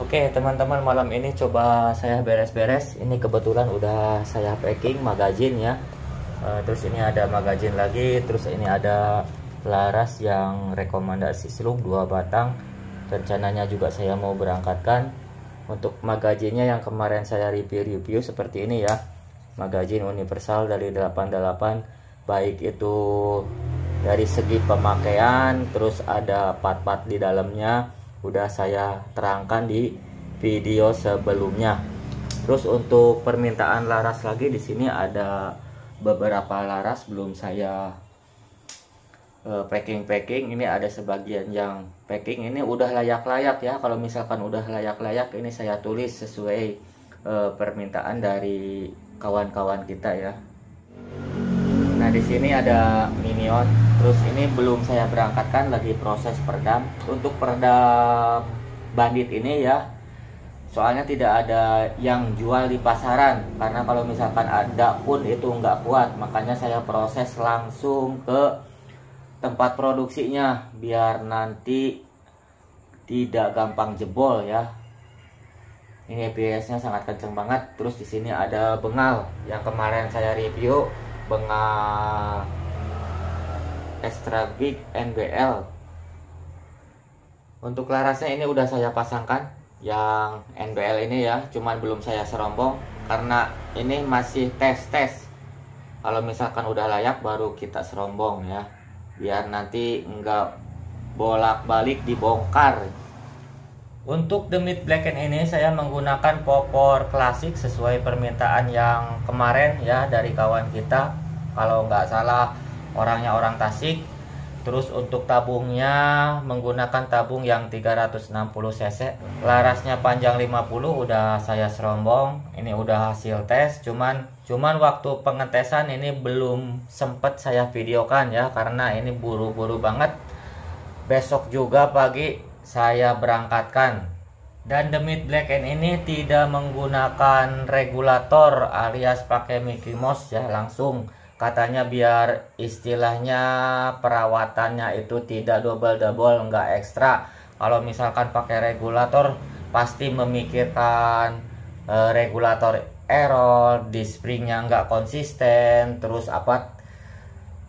Oke teman-teman, malam ini coba saya beres-beres. Ini kebetulan udah saya packing magazin ya. Terus ini ada magazin lagi. Terus ini ada laras yang rekomendasi selug 2 batang. Rencananya juga saya mau berangkatkan. Untuk magazinnya yang kemarin saya review seperti ini ya. Magazin universal dari 88, baik itu dari segi pemakaian, terus ada part-part di dalamnya udah saya terangkan di video sebelumnya. Terus untuk permintaan laras lagi di sini ada beberapa laras belum saya packing. Ini ada sebagian yang packing, ini udah layak-layak ya. Kalau misalkan udah layak-layak ini saya tulis sesuai permintaan dari kawan-kawan kita ya. Nah di sini ada minion. Terus ini belum saya berangkatkan, lagi proses peredam. Untuk peredam bandit ini ya, soalnya tidak ada yang jual di pasaran, karena kalau misalkan ada pun itu nggak kuat. Makanya saya proses langsung ke tempat produksinya biar nanti tidak gampang jebol ya. Ini ABS-nya sangat kenceng banget. Terus di sini ada bengal yang kemarin saya review, bengal extra big NBL. Untuk larasnya ini udah saya pasangkan yang NBL ini ya, cuman belum saya serombong karena ini masih tes. Kalau misalkan udah layak baru kita serombong ya, biar nanti enggak bolak-balik dibongkar. Untuk The Mid Blacken ini saya menggunakan popor klasik sesuai permintaan yang kemarin ya dari kawan kita, kalau nggak salah orangnya orang Tasik. Terus untuk tabungnya menggunakan tabung yang 360 cc. Larasnya panjang 50 udah saya serombong. Ini udah hasil tes, cuman waktu pengetesan ini belum sempet saya videokan ya, karena ini buru-buru banget. Besok juga pagi saya berangkatkan. Dan The Mid Blacken ini tidak menggunakan regulator alias pakai Mickey Mouse ya, langsung katanya biar istilahnya perawatannya itu tidak double nggak ekstra. Kalau misalkan pakai regulator pasti memikirkan regulator error, di springnya nggak konsisten, terus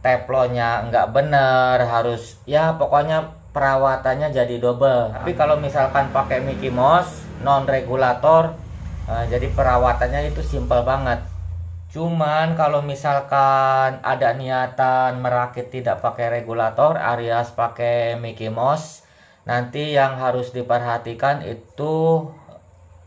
teflonnya nggak bener, harus ya pokoknya perawatannya jadi double. Tapi kalau misalkan pakai Mickey Mouse non regulator, jadi perawatannya itu simple banget. Cuman kalau misalkan ada niatan merakit tidak pakai regulator alias pakai Mickey Mouse, nanti yang harus diperhatikan itu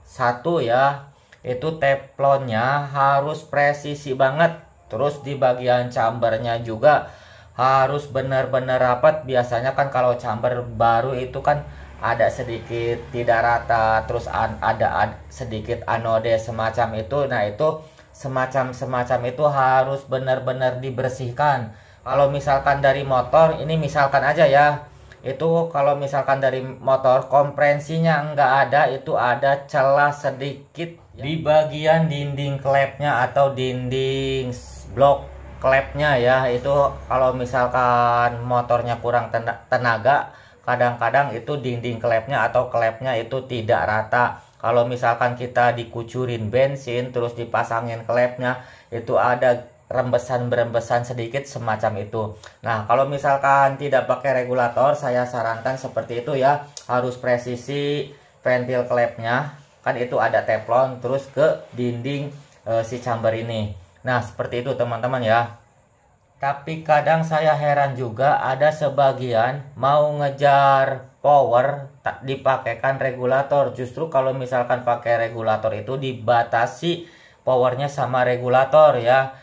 satu ya, itu teflonnya harus presisi banget. Terus di bagian chambernya juga harus benar-benar rapat. Biasanya kan kalau chamber baru itu kan ada sedikit tidak rata, terus ada sedikit anode semacam itu. Nah itu semacam itu harus benar-benar dibersihkan. Kalau misalkan dari motor, ini misalkan aja ya, itu kalau misalkan dari motor komprensinya enggak ada, itu ada celah sedikit di bagian dinding klepnya atau dinding blok klepnya ya. Itu kalau misalkan motornya kurang tenaga, kadang-kadang itu dinding klepnya atau klepnya itu tidak rata. Kalau misalkan kita dikucurin bensin terus dipasangin klepnya, itu ada rembesan sedikit semacam itu. Nah kalau misalkan tidak pakai regulator, saya sarankan seperti itu ya, harus presisi ventil klepnya, kan itu ada teflon terus ke dinding si chamber ini. Nah seperti itu teman-teman ya. Tapi kadang saya heran juga, ada sebagian mau ngejar power tak dipakaikan regulator. Justru kalau misalkan pakai regulator itu dibatasi powernya sama regulator ya.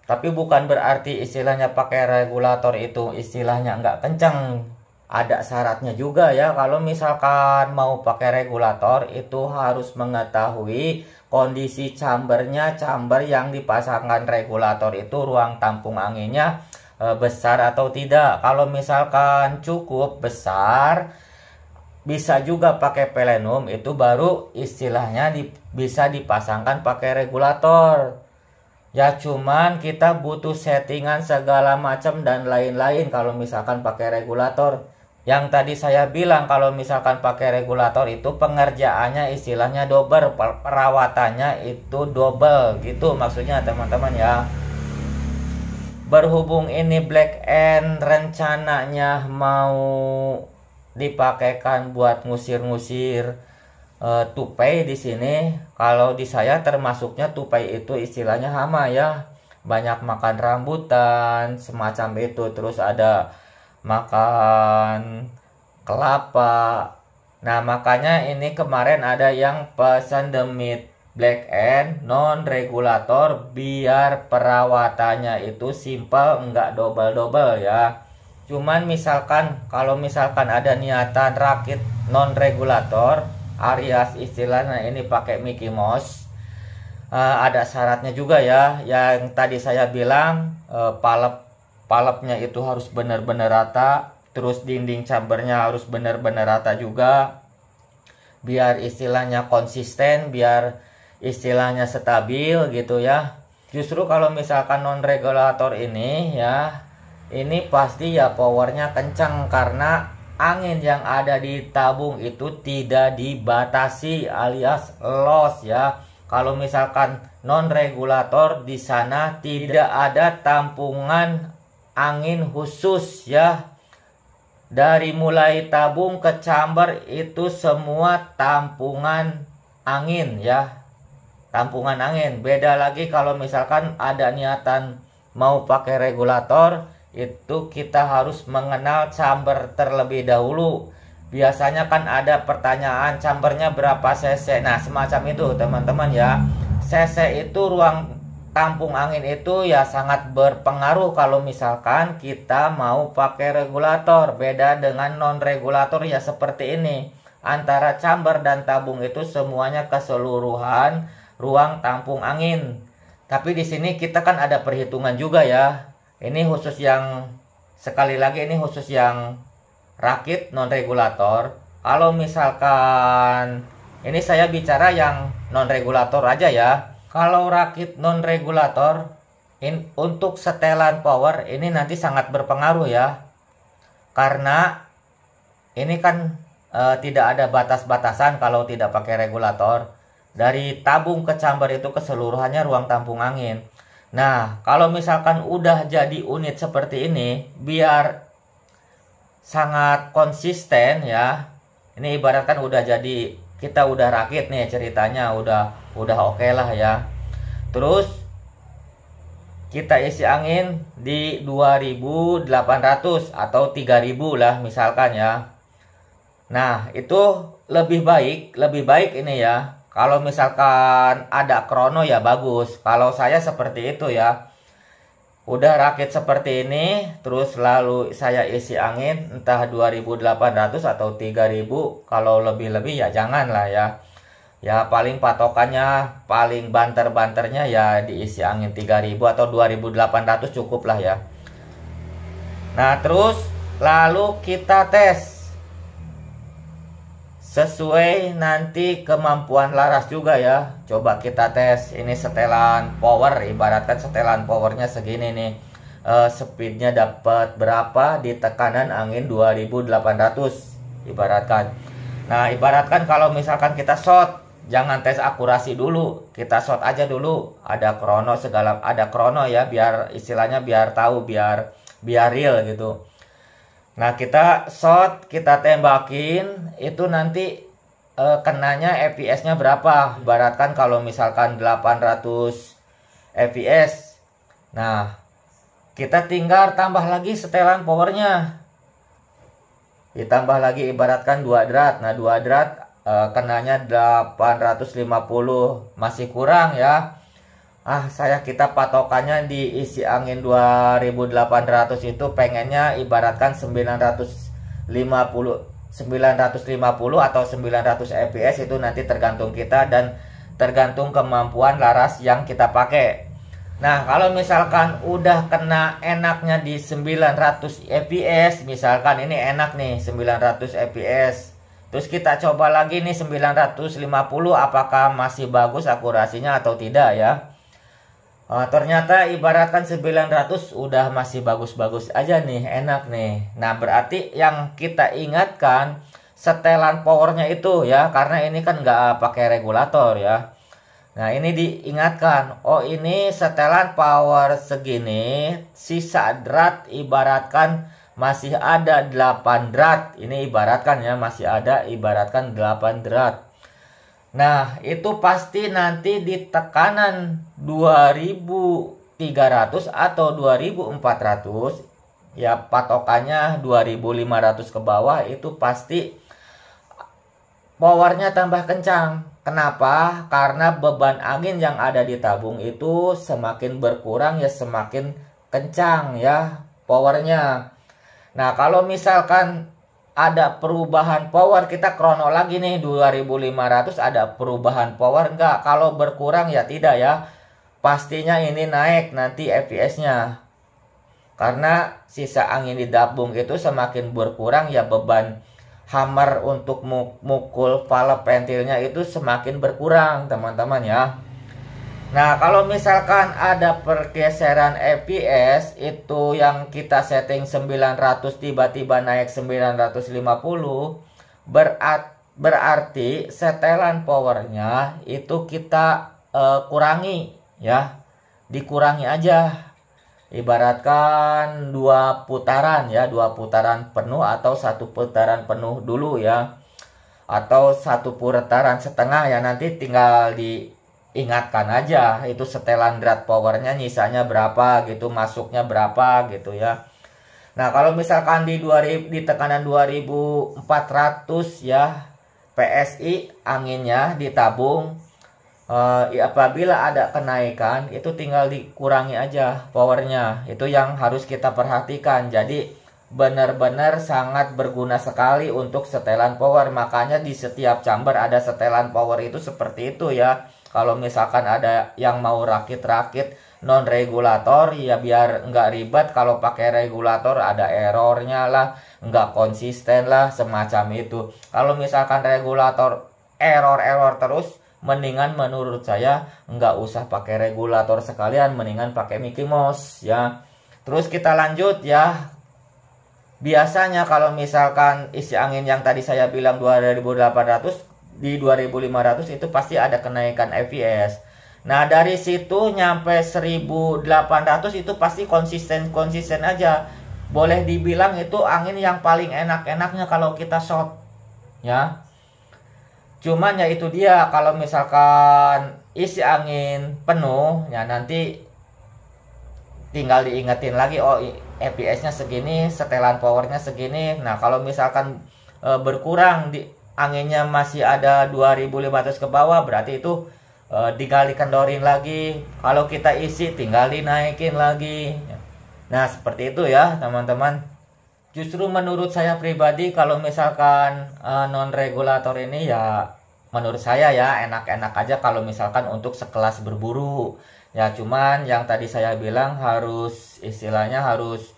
Tapi bukan berarti istilahnya pakai regulator itu istilahnya nggak kencang. Ada syaratnya juga ya. Kalau misalkan mau pakai regulator itu harus mengetahui kondisi chambernya, chamber yang dipasangkan regulator itu ruang tampung anginnya besar atau tidak. Kalau misalkan cukup besar, bisa juga pakai plenum, itu baru istilahnya bisa dipasangkan pakai regulator. Ya cuman kita butuh settingan segala macam dan lain-lain kalau misalkan pakai regulator. Yang tadi saya bilang kalau misalkan pakai regulator itu pengerjaannya istilahnya double, perawatannya itu double gitu maksudnya teman-teman ya. Berhubung ini black end rencananya mau dipakaikan buat ngusir-ngusir tupai di sini. Kalau di saya termasuknya tupai itu istilahnya hama ya. Banyak makan rambutan semacam itu, terus ada makan kelapa. Nah makanya ini kemarin ada yang pesan demit black end non regulator biar perawatannya itu simple, enggak double-double ya. Cuman misalkan kalau misalkan ada niatan rakit non regulator alias istilahnya ini pakai Mickey Mouse, ada syaratnya juga ya. Yang tadi saya bilang palepnya itu harus benar-benar rata, terus dinding chambernya harus benar-benar rata juga, biar istilahnya konsisten, biar istilahnya stabil gitu ya. Justru kalau misalkan non regulator ini ya, ini pasti ya powernya kencang karena angin yang ada di tabung itu tidak dibatasi alias loss ya. Kalau misalkan non regulator di sana tidak ada tampungan angin khusus ya. Dari mulai tabung ke chamber itu semua tampungan angin ya. Tampungan angin. Beda lagi kalau misalkan ada niatan mau pakai regulator, itu kita harus mengenal chamber terlebih dahulu. Biasanya kan ada pertanyaan chambernya berapa cc. Nah semacam itu teman-teman ya. Cc itu ruang tampung angin itu ya sangat berpengaruh kalau misalkan kita mau pakai regulator. Beda dengan non regulator ya seperti ini. Antara chamber dan tabung itu semuanya keseluruhan ruang tampung angin. Tapi di sini kita kan ada perhitungan juga ya. Ini khusus yang, sekali lagi ini khusus yang rakit non regulator. Kalau misalkan ini saya bicara yang non regulator aja ya. Kalau rakit non regulator untuk setelan power ini nanti sangat berpengaruh ya. Karena ini kan tidak ada batas-batasan kalau tidak pakai regulator. Dari tabung ke chamber itu keseluruhannya ruang tampung angin. Nah, kalau misalkan udah jadi unit seperti ini, biar sangat konsisten ya. Ini ibaratkan udah jadi, kita udah rakit nih ceritanya, udah oke lah ya. Terus kita isi angin di 2800 atau 3000 lah misalkan ya. Nah, itu lebih baik ini ya. Kalau misalkan ada krono ya bagus. Kalau saya seperti itu ya. Udah rakit seperti ini, terus lalu saya isi angin entah 2800 atau 3000. Kalau lebih-lebih ya jangan lah ya. Ya paling patokannya, paling banter-banternya ya diisi angin 3000 atau 2800 cukup lah ya. Nah terus lalu kita tes sesuai nanti kemampuan laras juga ya. Coba kita tes ini setelan power, ibaratkan setelan powernya segini nih, speednya dapat berapa di tekanan angin 2800 ibaratkan. Nah ibaratkan kalau misalkan kita shot, jangan tes akurasi dulu, kita shot aja dulu. Ada krono segala, ada krono ya, biar istilahnya biar tahu, biar real gitu. Nah kita shot, kita tembakin, itu nanti kenanya fps-nya berapa. Ibaratkan kalau misalkan 800 fps. Nah kita tinggal tambah lagi setelan powernya. Ditambah lagi ibaratkan 2 drat. Nah 2 drat kenanya 850, masih kurang ya. Kita patokannya diisi angin 2800 itu pengennya ibaratkan 950 atau 900 fps. Itu nanti tergantung kita dan tergantung kemampuan laras yang kita pakai. Nah kalau misalkan udah kena enaknya di 900 fps, misalkan ini enak nih 900 fps, terus kita coba lagi nih 950, apakah masih bagus akurasinya atau tidak ya. Ternyata ibaratkan 900 udah masih bagus-bagus aja nih, enak nih. Nah berarti yang kita ingatkan setelan powernya itu ya, karena ini kan nggak pakai regulator ya. Nah ini diingatkan, oh ini setelan power segini, sisa drat ibaratkan masih ada 8 drat. Ini ibaratkan ya, masih ada ibaratkan 8 drat. Nah, itu pasti nanti di tekanan 2300 atau 2400, ya patokannya 2500 ke bawah, itu pasti powernya tambah kencang. Kenapa? Karena beban angin yang ada di tabung itu semakin berkurang ya semakin kencang ya powernya. Nah, kalau misalkan ada perubahan power, kita krono lagi nih 2500, ada perubahan power enggak? Kalau berkurang ya tidak ya, pastinya ini naik nanti fps-nya, karena sisa angin di tabung itu semakin berkurang ya beban hammer untuk mukul valve ventilnya itu semakin berkurang teman-teman ya. Nah, kalau misalkan ada pergeseran fps itu yang kita setting 900 tiba-tiba naik 950, berarti setelan powernya itu kita kurangi ya. Dikurangi aja. Ibaratkan 2 putaran ya, 2 putaran penuh atau 1 putaran penuh dulu ya. Atau 1 putaran setengah ya, nanti tinggal ingatkan aja itu setelan drat powernya nyisanya berapa gitu, masuknya berapa gitu ya. Nah kalau misalkan di tekanan 2400 ya PSI anginnya di tabung, apabila ada kenaikan itu tinggal dikurangi aja powernya. Itu yang harus kita perhatikan. Jadi benar-benar sangat berguna sekali untuk setelan power. Makanya di setiap chamber ada setelan power itu seperti itu ya. Kalau misalkan ada yang mau rakit-rakit non regulator ya biar nggak ribet. Kalau pakai regulator ada errornya lah, nggak konsisten lah, semacam itu. Kalau misalkan regulator error terus, mendingan menurut saya nggak usah pakai regulator sekalian, mendingan pakai Mickey Mouse ya. Terus kita lanjut ya. Biasanya kalau misalkan isi angin yang tadi saya bilang 2800, di 2500 itu pasti ada kenaikan fps. Nah dari situ nyampe 1800 itu pasti konsisten aja. Boleh dibilang itu angin yang paling enak-enaknya kalau kita short ya. Cuman ya itu dia, kalau misalkan isi angin penuh ya nanti tinggal diingetin lagi, oh fps-nya segini, setelan powernya segini. Nah kalau misalkan berkurang di anginnya masih ada 2500 ke bawah, berarti itu tinggal dikendorin lagi. Kalau kita isi tinggal dinaikin lagi. Nah seperti itu ya teman-teman. Justru menurut saya pribadi kalau misalkan non regulator ini ya menurut saya ya enak-enak aja kalau misalkan untuk sekelas berburu ya. Cuman yang tadi saya bilang harus istilahnya harus,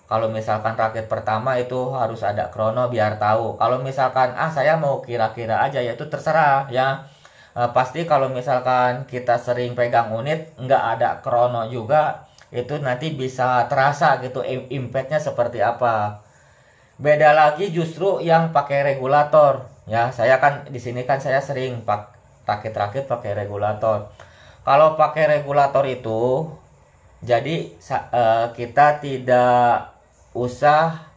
kalau misalkan rakit pertama itu harus ada krono biar tahu. Kalau misalkan saya mau kira-kira aja ya itu terserah ya. Pasti kalau misalkan kita sering pegang unit nggak ada krono juga, itu nanti bisa terasa gitu impactnya seperti apa. Beda lagi justru yang pakai regulator ya. Saya kan di sini kan saya sering rakit-rakit pakai regulator. Kalau pakai regulator itu jadi kita tidak usah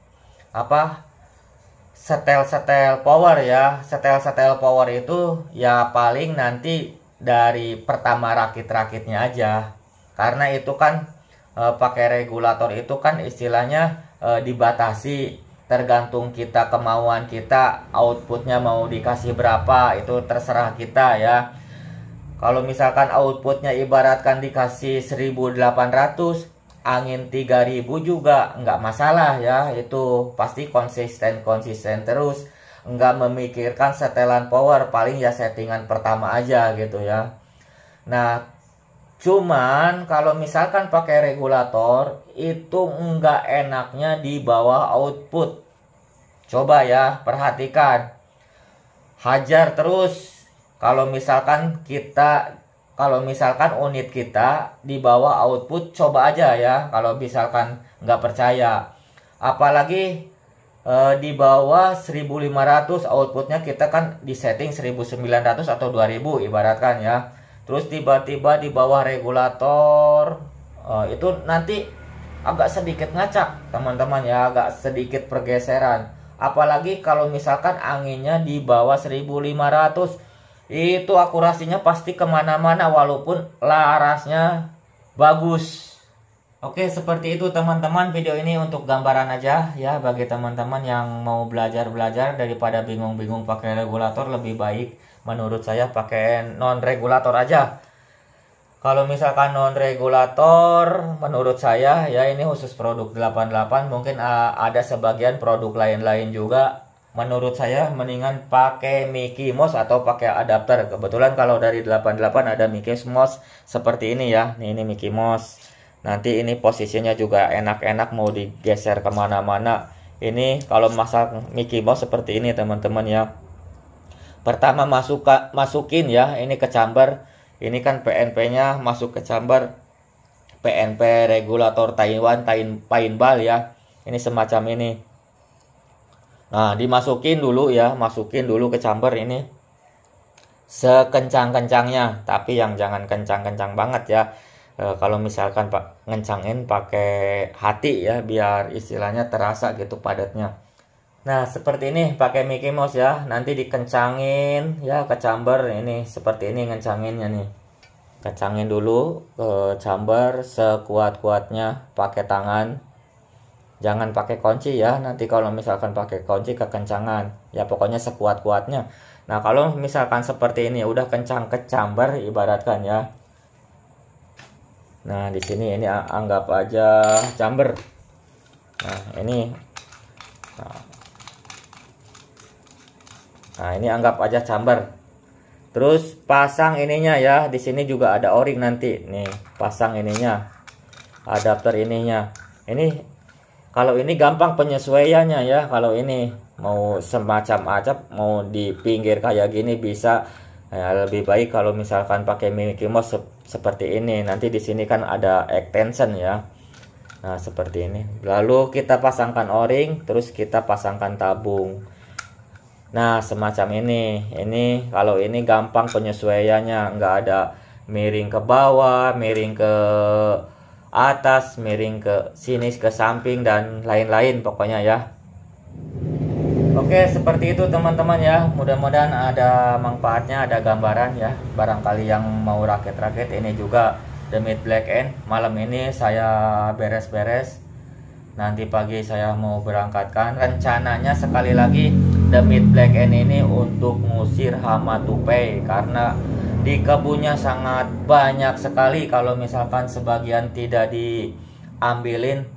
setel power ya. Setel power itu ya paling nanti dari pertama rakit-rakitnya aja, karena itu kan pakai regulator itu kan istilahnya dibatasi, tergantung kita, kemauan kita, outputnya mau dikasih berapa itu terserah kita ya. Kalau misalkan outputnya ibaratkan dikasih 1800, angin 3000 juga nggak masalah ya. Itu pasti konsisten terus, nggak memikirkan setelan power, paling ya settingan pertama aja gitu ya. Nah cuman kalau misalkan pakai regulator itu nggak enaknya di bawah output. Coba ya perhatikan, hajar terus. Kalau misalkan kita kalau misalkan unit kita di bawah output, coba aja ya kalau misalkan nggak percaya. Apalagi di bawah 1500 outputnya kita kan di setting 1900 atau 2000 ibaratkan ya. Terus tiba-tiba di bawah regulator itu nanti agak sedikit ngacak teman-teman ya, agak sedikit pergeseran. Apalagi kalau misalkan anginnya di bawah 1500, itu akurasinya pasti kemana-mana walaupun larasnya bagus. Oke, seperti itu teman-teman, video ini untuk gambaran aja ya, bagi teman-teman yang mau belajar-belajar daripada bingung-bingung pakai regulator, lebih baik menurut saya pakai non regulator aja. Kalau misalkan non regulator menurut saya ya, ini khusus produk 88, mungkin ada sebagian produk lain-lain juga. Menurut saya mendingan pakai Mickey Mouse atau pakai adapter. Kebetulan kalau dari 88 ada Mickey Mouse seperti ini ya. Ini Mickey Mouse. Nanti ini posisinya juga enak-enak mau digeser kemana-mana. Ini kalau masang Mickey Mouse seperti ini teman-teman ya. Pertama masukin ya ini ke chamber. Ini kan PNP-nya masuk ke chamber. PNP regulator Taiwan paintball ya. Ini semacam ini. Nah, dimasukin dulu ya, masukin dulu ke chamber ini sekencang-kencangnya, tapi yang jangan kencang-kencang banget ya. Kalau misalkan ngencangin pakai hati ya, biar istilahnya terasa gitu padatnya. Nah, seperti ini pakai Mickey Mouse ya, nanti dikencangin ya ke chamber ini, seperti ini ngencanginnya nih. Kencangin dulu ke chamber sekuat-kuatnya pakai tangan. Jangan pakai kunci ya, nanti kalau misalkan pakai kunci kekencangan. Ya pokoknya sekuat-kuatnya. Nah, kalau misalkan seperti ini udah kencang ke chamber ibaratkan ya. Nah, di sini ini anggap aja chamber. Nah, ini. Nah, ini anggap aja chamber. Terus pasang ininya ya, di sini juga ada o-ring nanti. Nih, pasang ininya. Adapter ininya. Ini kalau ini gampang penyesuaiannya ya. Kalau ini mau semacam acap, mau di pinggir kayak gini bisa. Ya, lebih baik kalau misalkan pakai Mickey Mouse seperti ini. Nanti di sini kan ada extension ya. Nah, seperti ini. Lalu kita pasangkan o-ring, terus kita pasangkan tabung. Nah, semacam ini. Ini kalau ini gampang penyesuaiannya, nggak ada miring ke bawah, miring ke atas, miring ke sini, ke samping, dan lain-lain pokoknya ya. Oke, seperti itu teman-teman ya. Mudah-mudahan ada manfaatnya, ada gambaran ya. Barangkali yang mau rakit-rakit, ini juga The Mid Black End. Malam ini saya beres-beres. Nanti pagi saya mau berangkatkan. Rencananya sekali lagi The Mid Black End ini untuk ngusir hama tupai, karena di kebunnya sangat banyak sekali. Kalau misalkan sebagian tidak diambilin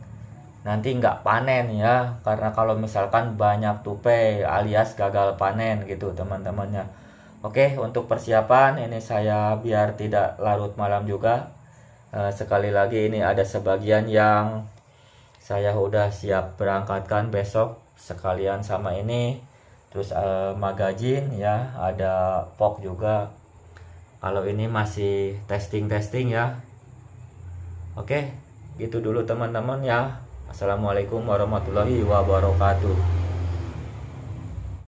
nanti nggak panen ya, karena kalau misalkan banyak tupai alias gagal panen gitu teman-temannya. Oke, untuk persiapan ini saya biar tidak larut malam juga. Sekali lagi ini ada sebagian yang saya udah siap berangkatkan besok sekalian sama ini. Terus magazine ya, ada pok juga. Kalau ini masih testing ya. Oke, gitu dulu teman-teman ya. Assalamualaikum warahmatullahi wabarakatuh.